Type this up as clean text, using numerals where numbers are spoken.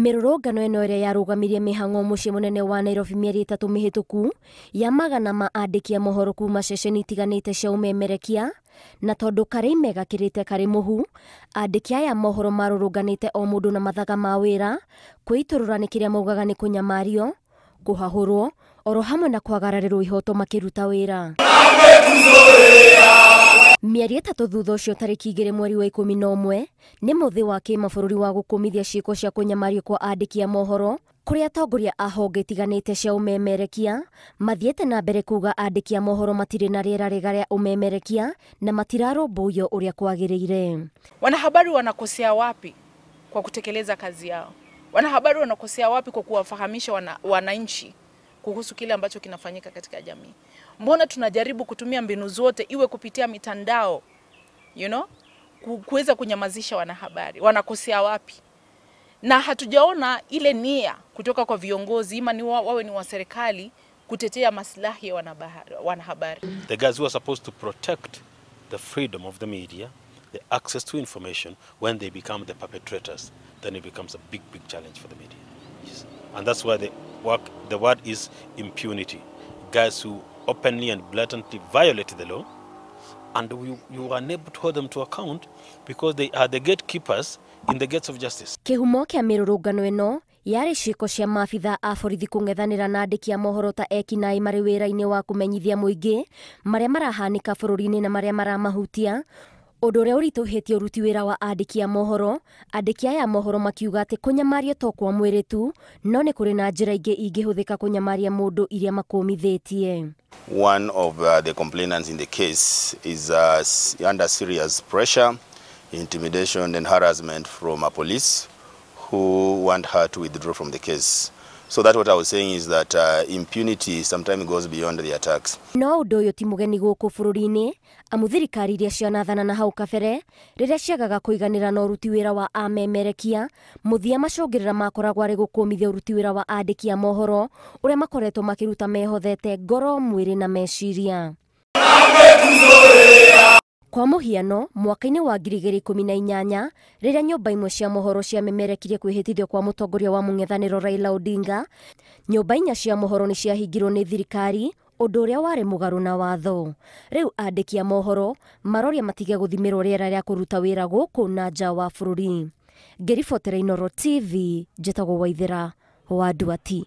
Mĩrũrũngano ĩno ĩrĩa yarũgamirie mĩhang'o mũciĩ mũnene wa Nairobi mĩeri 3 mĩhĩtũku ya magana ma andĩki a mohoro kuma ceceni itiganĩte cia ũmemerekia, na tondũ karĩ gakĩrĩte karĩ mũhu, andĩki aya mohoro marũrũnganĩte o mũndũ na mathaga ma wĩra kwĩitũrũra nĩ kĩrĩa maugaga nĩ kũnyamario, kũhahũrwo, oro hamwe na kwagararĩrwo ihoto makĩruta wĩra. Mĩeri 3 thutha ũcio tarĩki 2 mweri wa 11 nĩ mũthĩ wa kĩmabũrũri wa gũkũmithia ciĩko cia kũnyamario kwa andĩki a mohoro, kũrĩa atongoria a honge itiganĩte cia ũmemerekia mathiĩte na mbere kuga andĩki a mohoro matirĩ na rĩera rĩega rĩa ũmemerekia na matirarũmbũiyo ũrĩa kwagĩrĩire. Wanahabari wanakosea wapi kwa kutekeleza kazi yao? Wanahabari wanakosea wapi kwa kuwafahamisha wananchi kuhusu kile ambacho kinafanyika katika jamii? Mbona tunajaribu kutumia mbinu zote iwe kupitia mitandao, kuweza kunyamazisha wanahabari? Wanakosea wapi? Na hatujaona ile nia kutoka kwa viongozi, ima ni wawe ni wa serikali, kutetea maslahi ya wanahabari. The guys who are supposed to protect the freedom of the media, the access to information, when they become the perpetrators, then it becomes a big challenge for the media. Yes. And that's why the word is impunity. Guys who openly and blatantly violate the law, and you are unable to hold them to account because they are the gatekeepers in the gates of justice. Kĩhumo kĩa mĩrũrũngano ĩno yarĩ ciĩko cia maabitha a borithi kũng'ethanĩra na andĩki a mohoro ta ekinaĩ marĩ wĩra-inĩ wa kũmenyithia mũingĩ marĩa marahanĩka bũrũri-inĩ na marĩa maramahutia, ũndũ ũrĩa ũritũhĩtie ũruti wĩra wa andĩki a mohoro. Andĩki aya mohoro makiuga atĩ kũnyamario to kwa mwĩrĩ tu, no nĩ kũrĩ na njĩra ingĩ ingĩhũthĩka kũnyamaria mũndũ iria makũmithĩtie. One of the complainants in the case is under serious pressure, intimidation and harassment from a police who want her to withdraw from the case. So that what I was saying is that impunity sometimes goes beyond the attacks. No ũndũ ũyũ ti mũgeni gũkũ bũrũri-inĩ, amu thirikari iria cianathana na hau kabere rĩrĩa ciagaga kũiganĩra na ũruti wĩra wa amemerekia, mũthia macũngĩrĩra makoragwo arĩ gũkũmithia ũruti wĩra wa andĩki a mohoro ũrĩa makoretwo makĩruta mehothete ngoro, mwĩrĩ na meciria. Kwa mũhiano, mwaka-inĩ wa 2018 rĩrĩa nyũmba imwe cia mohoro ciamemerekirie kwĩhĩtithio kwa mũtongoria wa mũng'ethanĩro Raila Odinga, nyũmba 4 cia mohoro nĩ ciahingirwo nĩ thirikari, ũndũ ũrĩa warĩ mũgarũ na watho. Rĩu andĩki a mohoro maroria matige gũthimĩrwo rĩera rĩa kũruta wĩra gũkũ na nja wa bũrũri. Ngĩribotera Inooro TV, njĩtagwo Waithĩra wa Nduati.